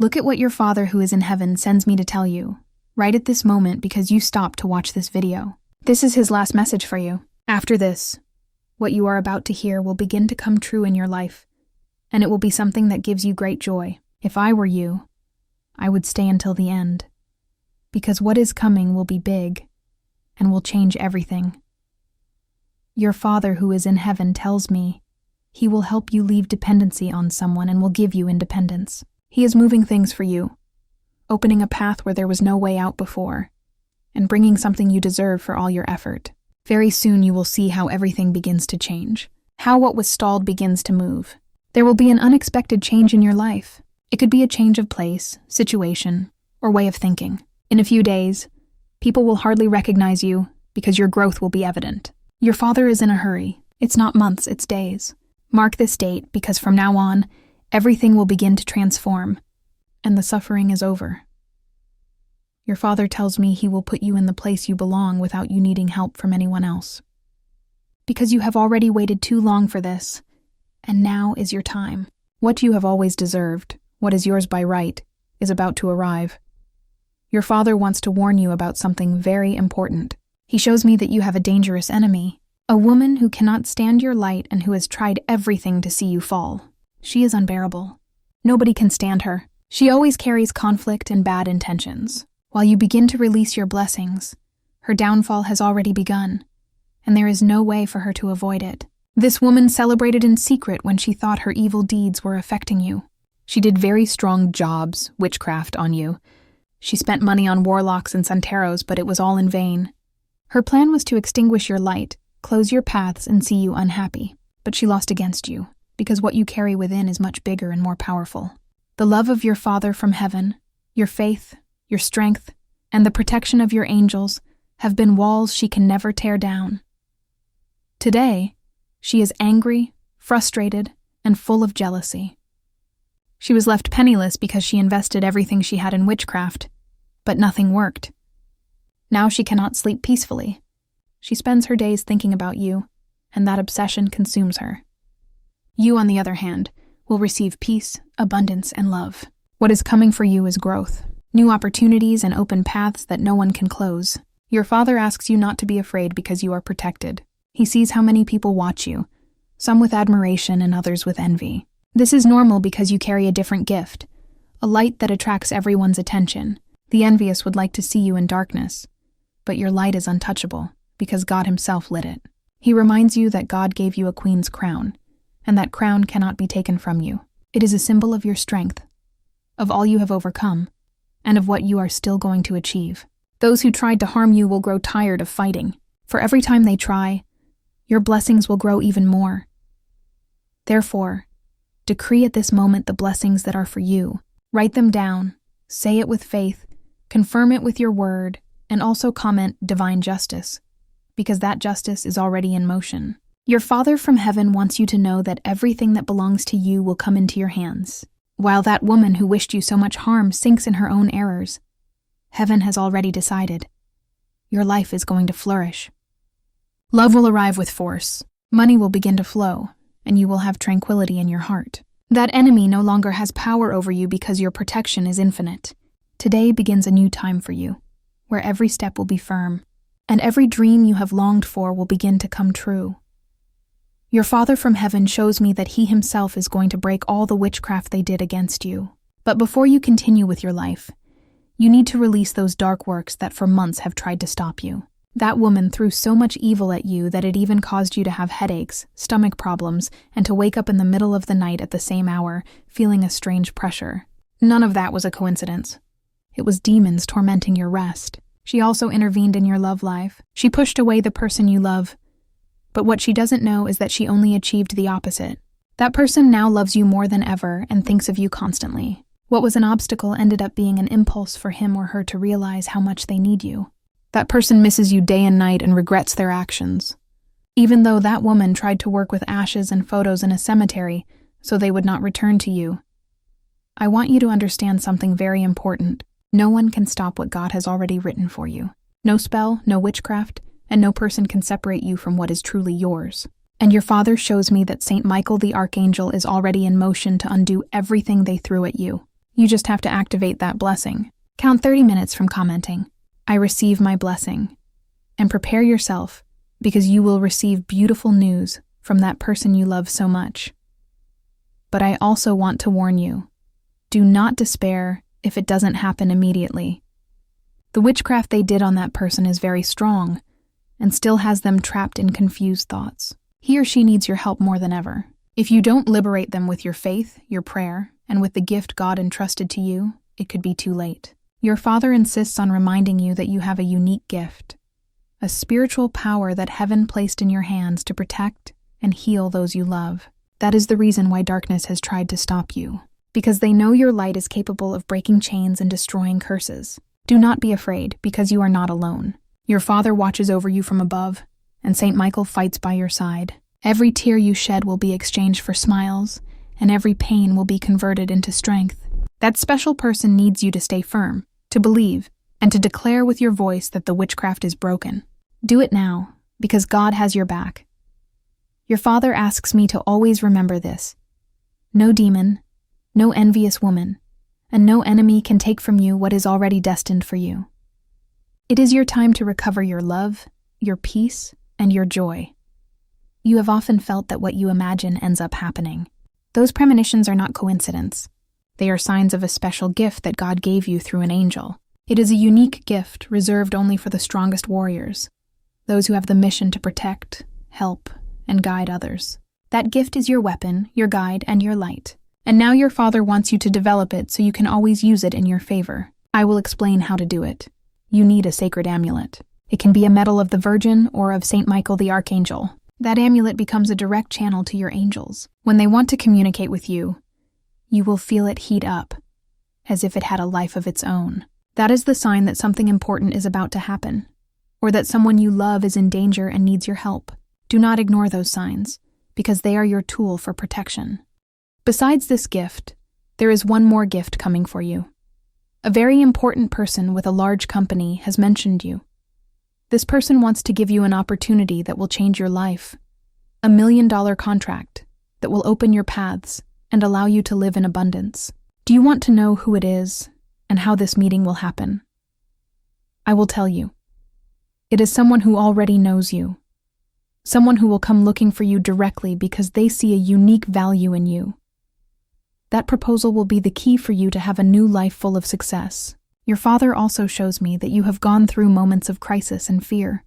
Look at what your Father who is in heaven sends me to tell you, right at this moment because you stopped to watch this video. This is his last message for you. After this, what you are about to hear will begin to come true in your life, and it will be something that gives you great joy. If I were you, I would stay until the end, because what is coming will be big and will change everything. Your Father who is in heaven tells me he will help you leave dependency on someone and will give you independence. He is moving things for you, opening a path where there was no way out before, and bringing something you deserve for all your effort. Very soon you will see how everything begins to change, how what was stalled begins to move. There will be an unexpected change in your life. It could be a change of place, situation, or way of thinking. In a few days, people will hardly recognize you because your growth will be evident. Your Father is in a hurry. It's not months, it's days. Mark this date because from now on, everything will begin to transform, and the suffering is over. Your Father tells me he will put you in the place you belong without you needing help from anyone else. Because you have already waited too long for this, and now is your time. What you have always deserved, what is yours by right, is about to arrive. Your Father wants to warn you about something very important. He shows me that you have a dangerous enemy, a woman who cannot stand your light and who has tried everything to see you fall. She is unbearable. Nobody can stand her. She always carries conflict and bad intentions. While you begin to release your blessings, her downfall has already begun, and there is no way for her to avoid it. This woman celebrated in secret when she thought her evil deeds were affecting you. She did very strong jobs, witchcraft, on you. She spent money on warlocks and santeros, but it was all in vain. Her plan was to extinguish your light, close your paths, and see you unhappy. But she lost against you, because what you carry within is much bigger and more powerful. The love of your Father from heaven, your faith, your strength, and the protection of your angels have been walls she can never tear down. Today, she is angry, frustrated, and full of jealousy. She was left penniless because she invested everything she had in witchcraft, but nothing worked. Now she cannot sleep peacefully. She spends her days thinking about you, and that obsession consumes her. You, on the other hand, will receive peace, abundance, and love. What is coming for you is growth, new opportunities and open paths that no one can close. Your Father asks you not to be afraid because you are protected. He sees how many people watch you, some with admiration and others with envy. This is normal because you carry a different gift, a light that attracts everyone's attention. The envious would like to see you in darkness, but your light is untouchable because God himself lit it. He reminds you that God gave you a queen's crown, and that crown cannot be taken from you. It is a symbol of your strength, of all you have overcome, and of what you are still going to achieve. Those who tried to harm you will grow tired of fighting. For every time they try, your blessings will grow even more. Therefore, decree at this moment the blessings that are for you. Write them down, say it with faith, confirm it with your word, and also comment divine justice, because that justice is already in motion. Your Father from heaven wants you to know that everything that belongs to you will come into your hands. While that woman who wished you so much harm sinks in her own errors, heaven has already decided. Your life is going to flourish. Love will arrive with force. Money will begin to flow, and you will have tranquility in your heart. That enemy no longer has power over you because your protection is infinite. Today begins a new time for you, where every step will be firm, and every dream you have longed for will begin to come true. Your Father from heaven shows me that he himself is going to break all the witchcraft they did against you. But before you continue with your life, you need to release those dark works that for months have tried to stop you. That woman threw so much evil at you that it even caused you to have headaches, stomach problems, and to wake up in the middle of the night at the same hour, feeling a strange pressure. None of that was a coincidence. It was demons tormenting your rest. She also intervened in your love life. She pushed away the person you love. But what she doesn't know is that she only achieved the opposite. That person now loves you more than ever and thinks of you constantly. What was an obstacle ended up being an impulse for him or her to realize how much they need you. That person misses you day and night and regrets their actions. Even though that woman tried to work with ashes and photos in a cemetery so they would not return to you. I want you to understand something very important. No one can stop what God has already written for you. No spell, no witchcraft, and no person can separate you from what is truly yours. And your Father shows me that Saint Michael the Archangel is already in motion to undo everything they threw at you. You just have to activate that blessing. Count 30 minutes from commenting, "I receive my blessing," and prepare yourself because you will receive beautiful news from that person you love so much. But I also want to warn you, do not despair if it doesn't happen immediately. The witchcraft they did on that person is very strong and still has them trapped in confused thoughts. He or she needs your help more than ever. If you don't liberate them with your faith, your prayer, and with the gift God entrusted to you, it could be too late. Your Father insists on reminding you that you have a unique gift, a spiritual power that heaven placed in your hands to protect and heal those you love. That is the reason why darkness has tried to stop you, because they know your light is capable of breaking chains and destroying curses. Do not be afraid, because you are not alone. Your Father watches over you from above, and Saint Michael fights by your side. Every tear you shed will be exchanged for smiles, and every pain will be converted into strength. That special person needs you to stay firm, to believe, and to declare with your voice that the witchcraft is broken. Do it now, because God has your back. Your Father asks me to always remember this. No demon, no envious woman, and no enemy can take from you what is already destined for you. It is your time to recover your love, your peace, and your joy. You have often felt that what you imagine ends up happening. Those premonitions are not coincidence. They are signs of a special gift that God gave you through an angel. It is a unique gift reserved only for the strongest warriors, those who have the mission to protect, help, and guide others. That gift is your weapon, your guide, and your light. And now your Father wants you to develop it so you can always use it in your favor. I will explain how to do it. You need a sacred amulet. It can be a medal of the Virgin or of Saint Michael the Archangel. That amulet becomes a direct channel to your angels. When they want to communicate with you, you will feel it heat up, as if it had a life of its own. That is the sign that something important is about to happen, or that someone you love is in danger and needs your help. Do not ignore those signs, because they are your tool for protection. Besides this gift, there is one more gift coming for you. A very important person with a large company has mentioned you. This person wants to give you an opportunity that will change your life, a $1 million contract that will open your paths and allow you to live in abundance. Do you want to know who it is and how this meeting will happen? I will tell you. It is someone who already knows you, someone who will come looking for you directly because they see a unique value in you. That proposal will be the key for you to have a new life full of success. Your Father also shows me that you have gone through moments of crisis and fear.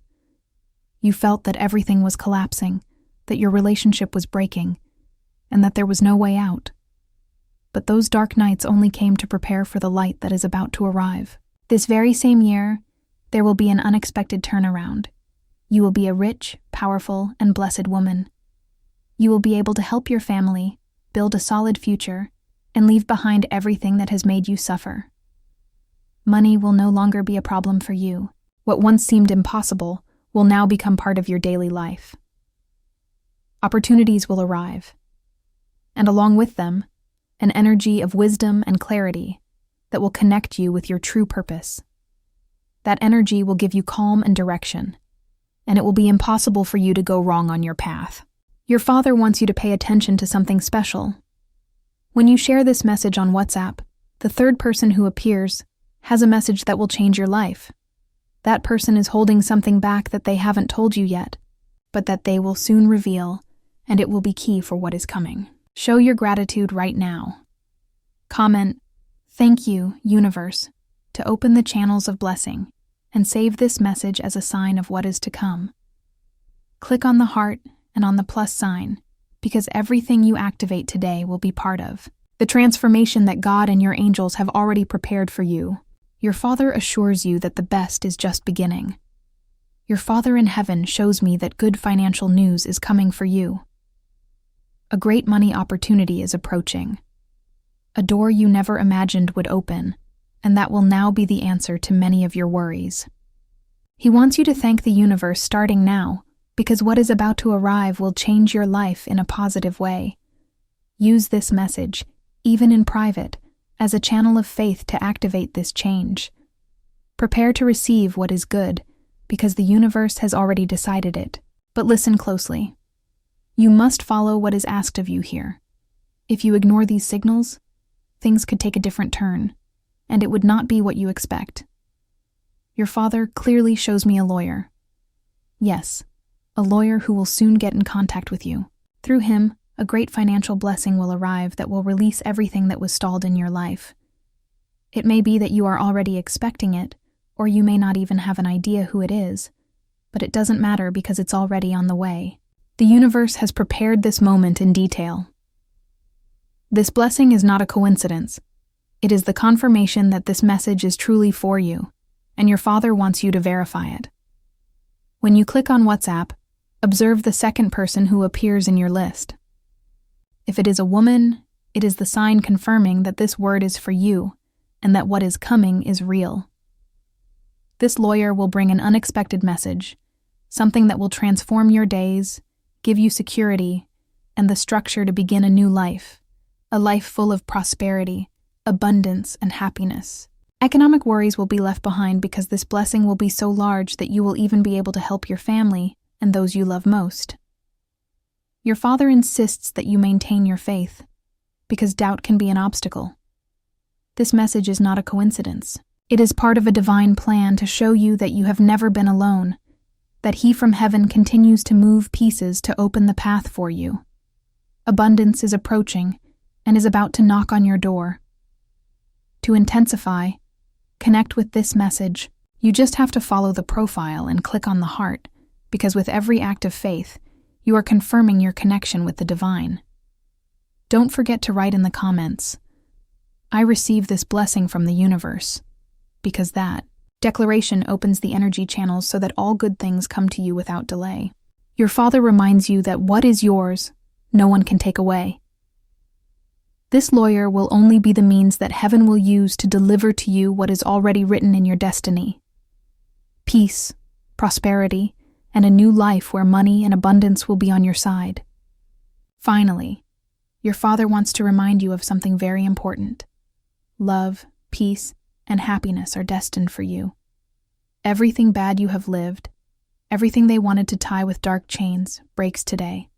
You felt that everything was collapsing, that your relationship was breaking, and that there was no way out. But those dark nights only came to prepare for the light that is about to arrive. This very same year, there will be an unexpected turnaround. You will be a rich, powerful, and blessed woman. You will be able to help your family, build a solid future, and leave behind everything that has made you suffer. Money will no longer be a problem for you. What once seemed impossible will now become part of your daily life. Opportunities will arrive, and along with them, an energy of wisdom and clarity that will connect you with your true purpose. That energy will give you calm and direction, and it will be impossible for you to go wrong on your path. Your Father wants you to pay attention to something special. When you share this message on WhatsApp, the third person who appears has a message that will change your life. That person is holding something back that they haven't told you yet, but that they will soon reveal, and it will be key for what is coming. Show your gratitude right now. Comment, "Thank you, universe," to open the channels of blessing, and save this message as a sign of what is to come. Click on the heart and on the plus sign, because everything you activate today will be part of the transformation that God and your angels have already prepared for you. Your Father assures you that the best is just beginning. Your Father in heaven shows me that good financial news is coming for you. A great money opportunity is approaching. A door you never imagined would open, and that will now be the answer to many of your worries. He wants you to thank the universe starting now, because what is about to arrive will change your life in a positive way. Use this message, even in private, as a channel of faith to activate this change. Prepare to receive what is good, because the universe has already decided it. But listen closely. You must follow what is asked of you here. If you ignore these signals, things could take a different turn, and it would not be what you expect. Your father clearly shows me a lawyer. Yes, a lawyer who will soon get in contact with you. Through him, a great financial blessing will arrive that will release everything that was stalled in your life. It may be that you are already expecting it, or you may not even have an idea who it is, but it doesn't matter because it's already on the way. The universe has prepared this moment in detail. This blessing is not a coincidence. It is the confirmation that this message is truly for you, and your father wants you to verify it. When you click on WhatsApp, observe the second person who appears in your list. If it is a woman, it is the sign confirming that this word is for you, and that what is coming is real. This lawyer will bring an unexpected message, something that will transform your days, give you security, and the structure to begin a new life, a life full of prosperity, abundance, and happiness. Economic worries will be left behind because this blessing will be so large that you will even be able to help your family and those you love most. Your father insists that you maintain your faith, because doubt can be an obstacle. This message is not a coincidence. It is part of a divine plan to show you that you have never been alone, that He from heaven continues to move pieces to open the path for you. Abundance is approaching and is about to knock on your door. To intensify, connect with this message. You just have to follow the profile and click on the heart, because with every act of faith, you are confirming your connection with the divine. Don't forget to write in the comments, "I receive this blessing from the universe," because that declaration opens the energy channels so that all good things come to you without delay. Your father reminds you that what is yours, no one can take away. This lawyer will only be the means that heaven will use to deliver to you what is already written in your destiny. Peace, prosperity, and a new life where money and abundance will be on your side. Finally, your father wants to remind you of something very important. Love, peace, and happiness are destined for you. Everything bad you have lived, everything they wanted to tie with dark chains, breaks today.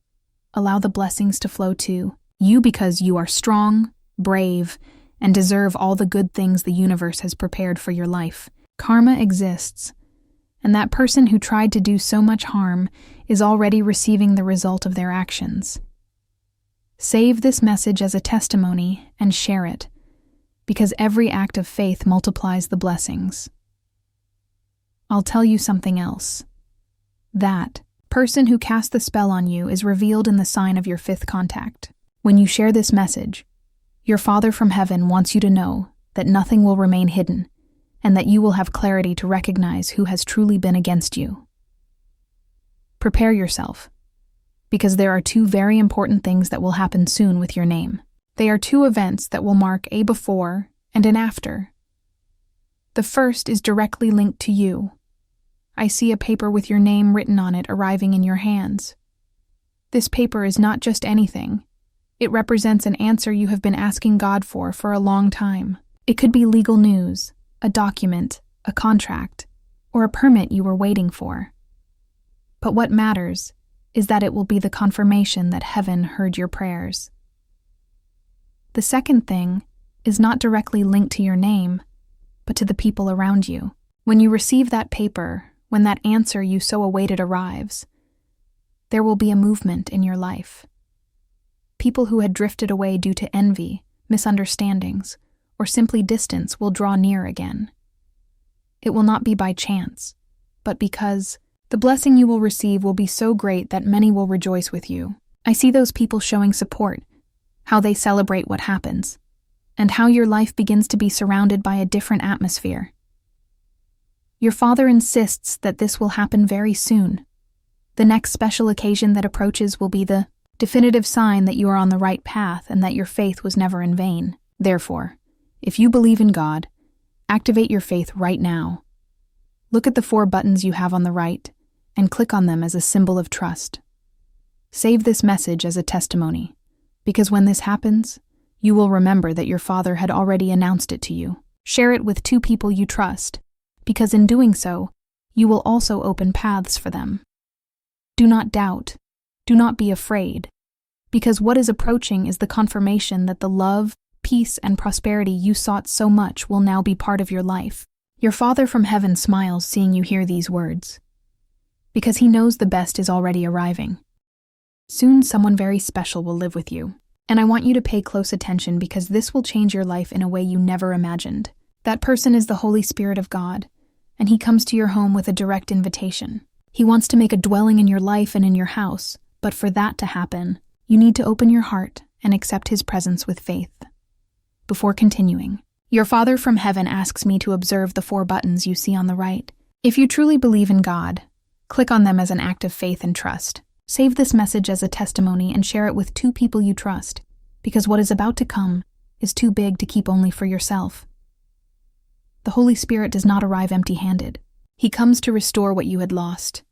Allow the blessings to flow to you because you are strong, brave, and deserve all the good things the universe has prepared for your life. Karma exists, and that person who tried to do so much harm is already receiving the result of their actions. Save this message as a testimony and share it, because every act of faith multiplies the blessings. I'll tell you something else. That person who cast the spell on you is revealed in the sign of your fifth contact. When you share this message, your Father from heaven wants you to know that nothing will remain hidden, and that you will have clarity to recognize who has truly been against you. Prepare yourself, because there are two very important things that will happen soon with your name. They are two events that will mark a before and an after. The first is directly linked to you. I see a paper with your name written on it arriving in your hands. This paper is not just anything. It represents an answer you have been asking God for a long time. It could be legal news, a document, a contract, or a permit you were waiting for. But what matters is that it will be the confirmation that heaven heard your prayers. The second thing is not directly linked to your name, but to the people around you. When you receive that paper, when that answer you so awaited arrives, there will be a movement in your life. People who had drifted away due to envy, misunderstandings, or simply distance will draw near again. It will not be by chance, but because the blessing you will receive will be so great that many will rejoice with you. I see those people showing support, how they celebrate what happens, and how your life begins to be surrounded by a different atmosphere. Your Father insists that this will happen very soon. The next special occasion that approaches will be the definitive sign that you are on the right path and that your faith was never in vain. Therefore, if you believe in God, activate your faith right now. Look at the 4 buttons you have on the right and click on them as a symbol of trust. Save this message as a testimony, because when this happens, you will remember that your Father had already announced it to you. Share it with 2 people you trust, because in doing so, you will also open paths for them. Do not doubt. Do not be afraid, because what is approaching is the confirmation that the love, peace and prosperity you sought so much will now be part of your life. Your Father from heaven smiles seeing you hear these words, because he knows the best is already arriving. Soon someone very special will live with you, and I want you to pay close attention because this will change your life in a way you never imagined. That person is the Holy Spirit of God, and he comes to your home with a direct invitation. He wants to make a dwelling in your life and in your house, but for that to happen, you need to open your heart and accept his presence with faith. Before continuing, your Father from heaven asks me to observe the 4 buttons you see on the right. If you truly believe in God, click on them as an act of faith and trust. Save this message as a testimony and share it with 2 people you trust, because what is about to come is too big to keep only for yourself. The Holy Spirit does not arrive empty-handed. He comes to restore what you had lost,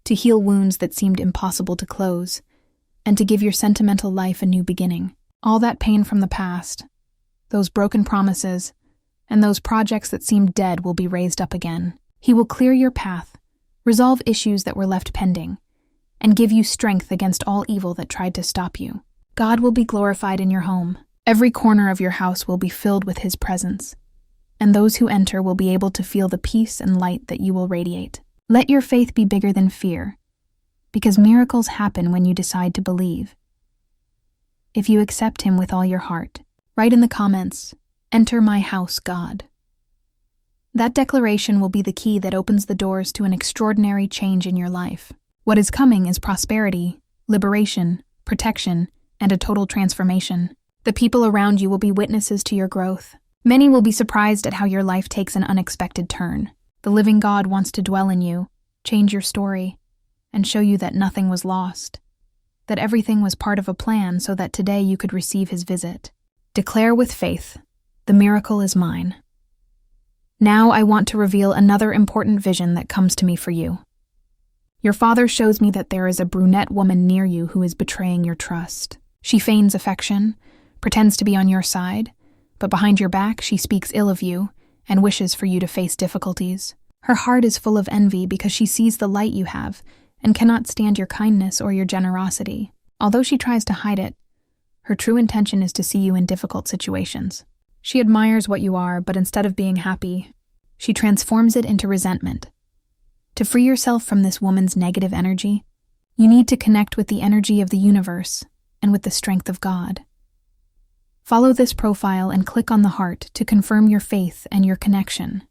to heal wounds that seemed impossible to close, and to give your sentimental life a new beginning. All that pain from the past, those broken promises, and those projects that seemed dead will be raised up again. He will clear your path, resolve issues that were left pending, and give you strength against all evil that tried to stop you. God will be glorified in your home. Every corner of your house will be filled with his presence, and those who enter will be able to feel the peace and light that you will radiate. Let your faith be bigger than fear, because miracles happen when you decide to believe. If you accept him with all your heart, write in the comments, "Enter my house, God." That declaration will be the key that opens the doors to an extraordinary change in your life. What is coming is prosperity, liberation, protection, and a total transformation. The people around you will be witnesses to your growth. Many will be surprised at how your life takes an unexpected turn. The living God wants to dwell in you, change your story, and show you that nothing was lost, that everything was part of a plan so that today you could receive his visit. Declare with faith, "The miracle is mine." Now I want to reveal another important vision that comes to me for you. Your Father shows me that there is a brunette woman near you who is betraying your trust. She feigns affection, pretends to be on your side, but behind your back she speaks ill of you and wishes for you to face difficulties. Her heart is full of envy because she sees the light you have and cannot stand your kindness or your generosity. Although she tries to hide it, her true intention is to see you in difficult situations. She admires what you are, but instead of being happy, she transforms it into resentment. To free yourself from this woman's negative energy, you need to connect with the energy of the universe and with the strength of God. Follow this profile and click on the heart to confirm your faith and your connection,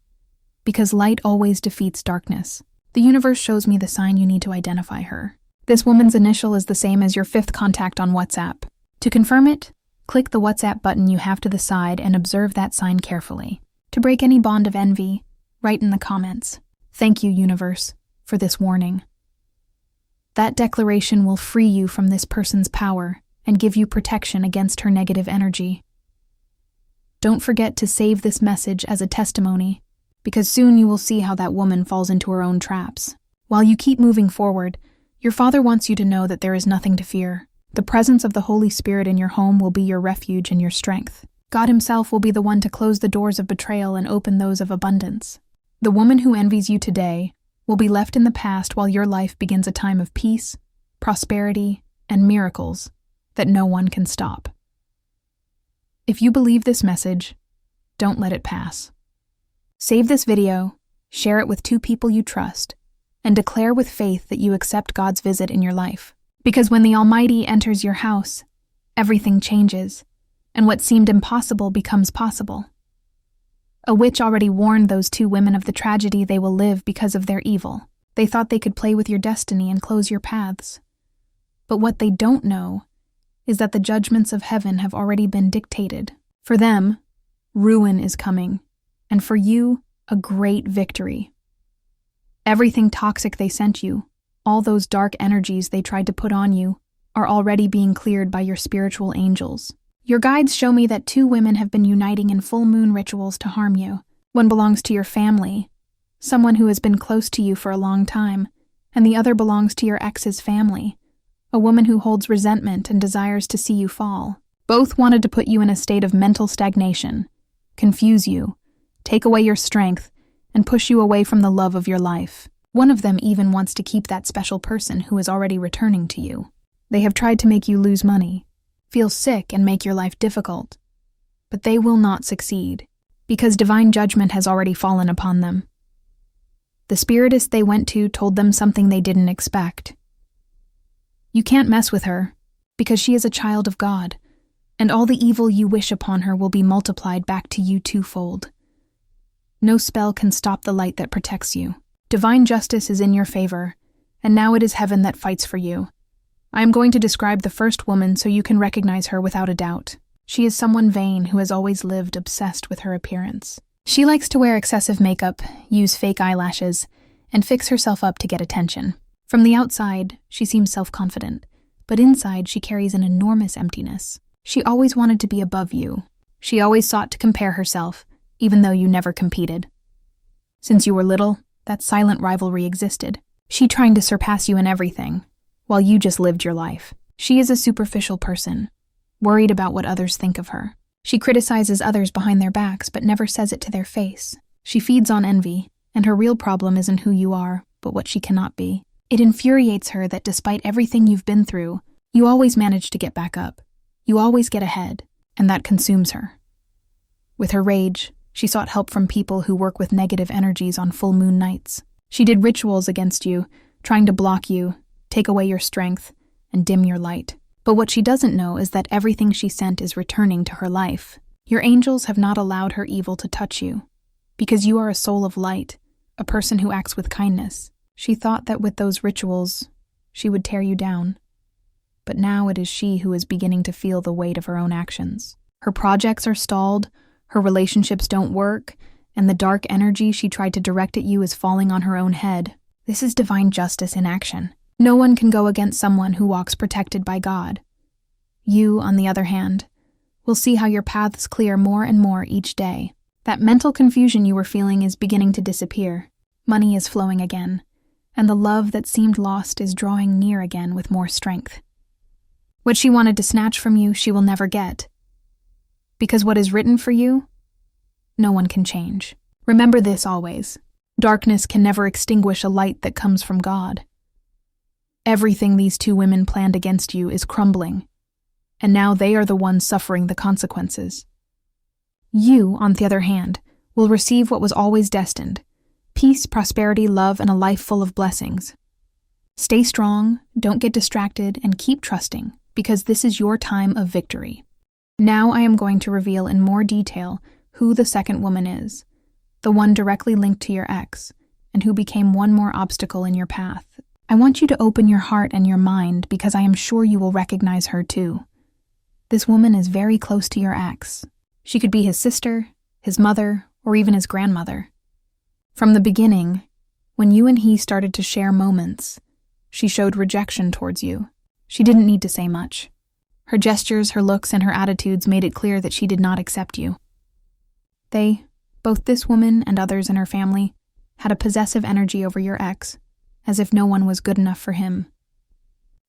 because light always defeats darkness. The universe shows me the sign you need to identify her. This woman's initial is the same as your 5th contact on WhatsApp. To confirm it, click the WhatsApp button you have to the side and observe that sign carefully. To break any bond of envy, write in the comments, "Thank you, universe, for this warning." That declaration will free you from this person's power and give you protection against her negative energy. Don't forget to save this message as a testimony, because soon you will see how that woman falls into her own traps. While you keep moving forward, your Father wants you to know that there is nothing to fear. The presence of the Holy Spirit in your home will be your refuge and your strength. God himself will be the one to close the doors of betrayal and open those of abundance. The woman who envies you today will be left in the past while your life begins a time of peace, prosperity, and miracles that no one can stop. If you believe this message, don't let it pass. Save this video, share it with 2 people you trust, and declare with faith that you accept God's visit in your life. Because when the Almighty enters your house, everything changes, and what seemed impossible becomes possible. A witch already warned those 2 women of the tragedy they will live because of their evil. They thought they could play with your destiny and close your paths. But what they don't know is that the judgments of heaven have already been dictated. For them, ruin is coming, and for you, a great victory. Everything toxic they sent you, all those dark energies they tried to put on you, are already being cleared by your spiritual angels. Your guides show me that 2 women have been uniting in full moon rituals to harm you. One belongs to your family, someone who has been close to you for a long time, and the other belongs to your ex's family, a woman who holds resentment and desires to see you fall. Both wanted to put you in a state of mental stagnation, confuse you, take away your strength, and push you away from the love of your life. One of them even wants to keep that special person who is already returning to you. They have tried to make you lose money, feel sick, and make your life difficult. but they will not succeed, because divine judgment has already fallen upon them. The spiritist they went to told them something they didn't expect. You can't mess with her, because she is a child of God, and all the evil you wish upon her will be multiplied back to you twofold. No spell can stop the light that protects you. Divine justice is in your favor, and now it is heaven that fights for you. I am going to describe the first woman so you can recognize her without a doubt. She is someone vain who has always lived obsessed with her appearance. She likes to wear excessive makeup, use fake eyelashes, and fix herself up to get attention. From the outside, she seems self-confident, but inside she carries an enormous emptiness. She always wanted to be above you. She always sought to compare herself, even though you never competed. Since you were little, that silent rivalry existed. She trying to surpass you in everything, while you just lived your life. She is a superficial person, worried about what others think of her. She criticizes others behind their backs, but never says it to their face. She feeds on envy, and her real problem isn't who you are, but what she cannot be. It infuriates her that despite everything you've been through, you always manage to get back up. You always get ahead, and that consumes her. With her rage, she sought help from people who work with negative energies on full moon nights. She did rituals against you, trying to block you, take away your strength, and dim your light. But what she doesn't know is that everything she sent is returning to her life. Your angels have not allowed her evil to touch you, because you are a soul of light, a person who acts with kindness. She thought that with those rituals, she would tear you down. But now it is she who is beginning to feel the weight of her own actions. Her projects are stalled, her relationships don't work, and the dark energy she tried to direct at you is falling on her own head. This is divine justice in action. No one can go against someone who walks protected by God. You, on the other hand, will see how your paths clear more and more each day. That mental confusion you were feeling is beginning to disappear. Money is flowing again, and the love that seemed lost is drawing near again with more strength. What she wanted to snatch from you, she will never get. Because what is written for you, no one can change. Remember this always. Darkness can never extinguish a light that comes from God. Everything these two women planned against you is crumbling, and now they are the ones suffering the consequences. You, on the other hand, will receive what was always destined: peace, prosperity, love, and a life full of blessings. Stay strong, don't get distracted, and keep trusting, because this is your time of victory. Now I am going to reveal in more detail who the second woman is, the one directly linked to your ex, and who became one more obstacle in your path. I want you to open your heart and your mind because I am sure you will recognize her too. This woman is very close to your ex. She could be his sister, his mother, or even his grandmother. From the beginning, when you and he started to share moments, she showed rejection towards you. She didn't need to say much. Her gestures, her looks, and her attitudes made it clear that she did not accept you. They, both this woman and others in her family, had a possessive energy over your ex, as if no one was good enough for him.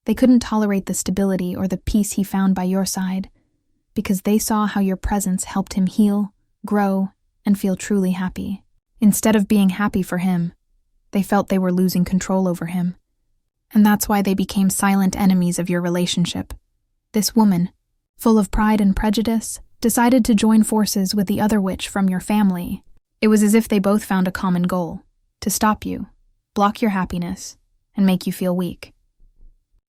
They couldn't tolerate the stability or the peace he found by your side, because they saw how your presence helped him heal, grow, and feel truly happy. Instead of being happy for him, they felt they were losing control over him. And that's why they became silent enemies of your relationship. This woman, full of pride and prejudice, decided to join forces with the other witch from your family. It was as if they both found a common goal: to stop you, block your happiness, and make you feel weak.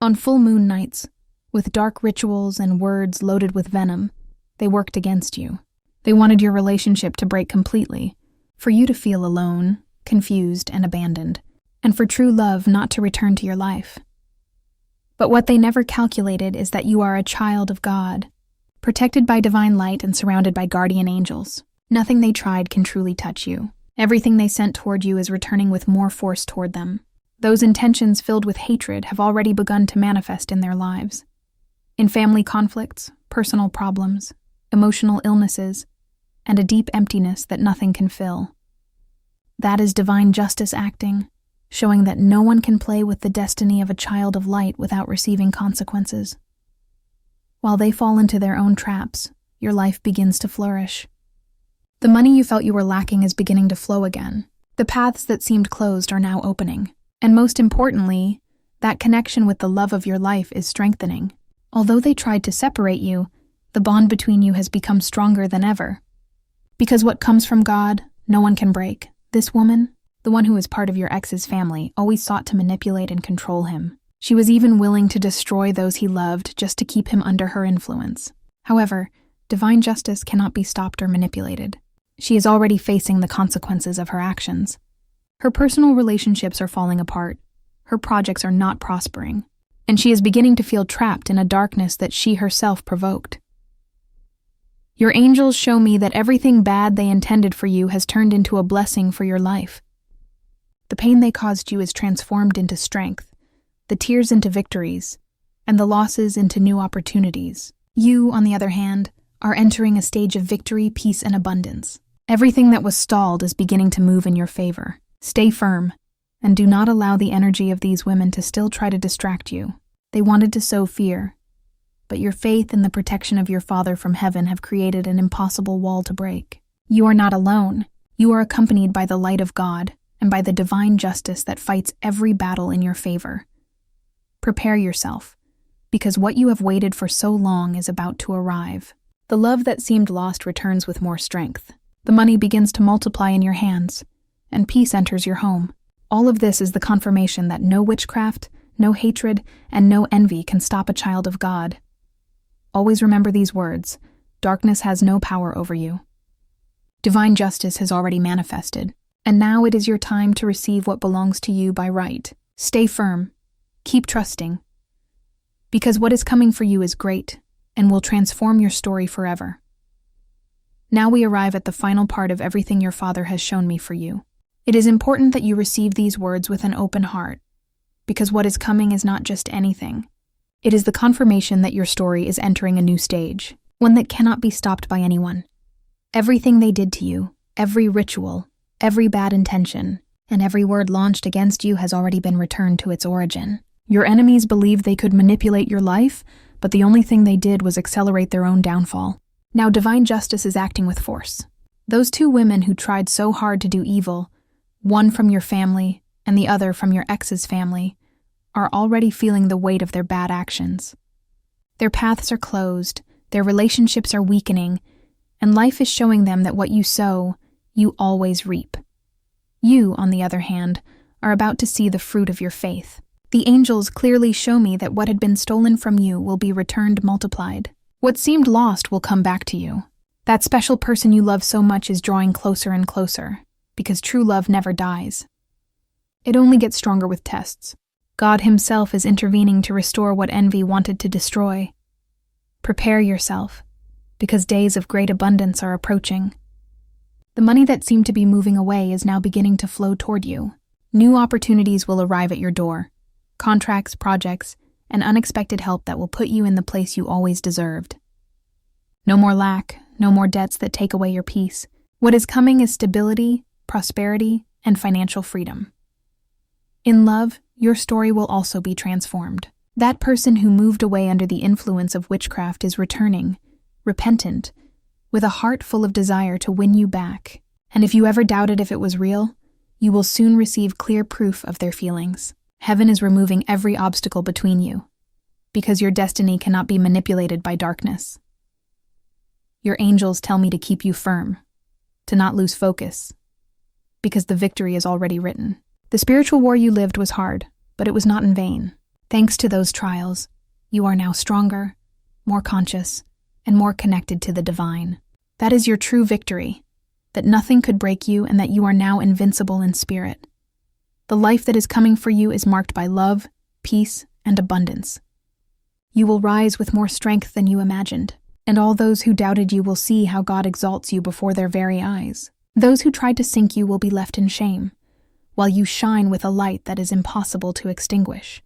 On full moon nights, with dark rituals and words loaded with venom, they worked against you. They wanted your relationship to break completely, for you to feel alone, confused, and abandoned, and for true love not to return to your life. But what they never calculated is that you are a child of God, protected by divine light and surrounded by guardian angels. Nothing they tried can truly touch you. Everything they sent toward you is returning with more force toward them. Those intentions filled with hatred have already begun to manifest in their lives. In family conflicts, personal problems, emotional illnesses, and a deep emptiness that nothing can fill. That is divine justice acting, showing that no one can play with the destiny of a child of light without receiving consequences. While they fall into their own traps, your life begins to flourish. The money you felt you were lacking is beginning to flow again. The paths that seemed closed are now opening. And most importantly, that connection with the love of your life is strengthening. Although they tried to separate you, The bond between you has become stronger than ever. Because what comes from God, no one can break. This woman, the one who is part of your ex's family, always sought to manipulate and control him. She was even willing to destroy those he loved just to keep him under her influence. However, divine justice cannot be stopped or manipulated. She is already facing the consequences of her actions. Her personal relationships are falling apart. Her projects are not prospering. And she is beginning to feel trapped in a darkness that she herself provoked. Your angels show me that everything bad they intended for you has turned into a blessing for your life. The pain they caused you is transformed into strength, the tears into victories, and the losses into new opportunities. You, on the other hand, are entering a stage of victory, peace, and abundance. Everything that was stalled is beginning to move in your favor. Stay firm, and do not allow the energy of these women to still try to distract you. They wanted to sow fear, but your faith and the protection of your Father from heaven have created an impossible wall to break. You are not alone. You are accompanied by the light of God and by the divine justice that fights every battle in your favor. Prepare yourself, because what you have waited for so long is about to arrive. The love that seemed lost returns with more strength. The money begins to multiply in your hands, and peace enters your home. All of this is the confirmation that no witchcraft, no hatred, and no envy can stop a child of God. Always remember these words: darkness has no power over you. Divine justice has already manifested, and now it is your time to receive what belongs to you by right. Stay firm. Keep trusting. Because what is coming for you is great and will transform your story forever. Now we arrive at the final part of everything your Father has shown me for you. It is important that you receive these words with an open heart, because what is coming is not just anything. It is the confirmation that your story is entering a new stage, one that cannot be stopped by anyone. Everything they did to you, every ritual, every bad intention, and every word launched against you has already been returned to its origin. Your enemies believed they could manipulate your life, but the only thing they did was accelerate their own downfall. Now divine justice is acting with force. Those two women who tried so hard to do evil, one from your family and the other from your ex's family, are already feeling the weight of their bad actions. Their paths are closed, their relationships are weakening, and life is showing them that what you sow, you always reap. You, on the other hand, are about to see the fruit of your faith. The angels clearly show me that what had been stolen from you will be returned multiplied. What seemed lost will come back to you. That special person you love so much is drawing closer and closer, because true love never dies. It only gets stronger with tests. God himself is intervening to restore what envy wanted to destroy. Prepare yourself, because days of great abundance are approaching. The money that seemed to be moving away is now beginning to flow toward you. New opportunities will arrive at your door. Contracts, projects, and unexpected help that will put you in the place you always deserved. No more lack, no more debts that take away your peace. What is coming is stability, prosperity, and financial freedom. In love, your story will also be transformed. That person who moved away under the influence of witchcraft is returning, repentant, with a heart full of desire to win you back. And if you ever doubted if it was real, you will soon receive clear proof of their feelings. Heaven is removing every obstacle between you, because your destiny cannot be manipulated by darkness. Your angels tell me to keep you firm, to not lose focus, because the victory is already written. The spiritual war you lived was hard, but it was not in vain. Thanks to those trials, you are now stronger, more conscious, and more connected to the divine. That is your true victory, that nothing could break you and that you are now invincible in spirit. The life that is coming for you is marked by love, peace, and abundance. You will rise with more strength than you imagined, and all those who doubted you will see how God exalts you before their very eyes. Those who tried to sink you will be left in shame, while you shine with a light that is impossible to extinguish.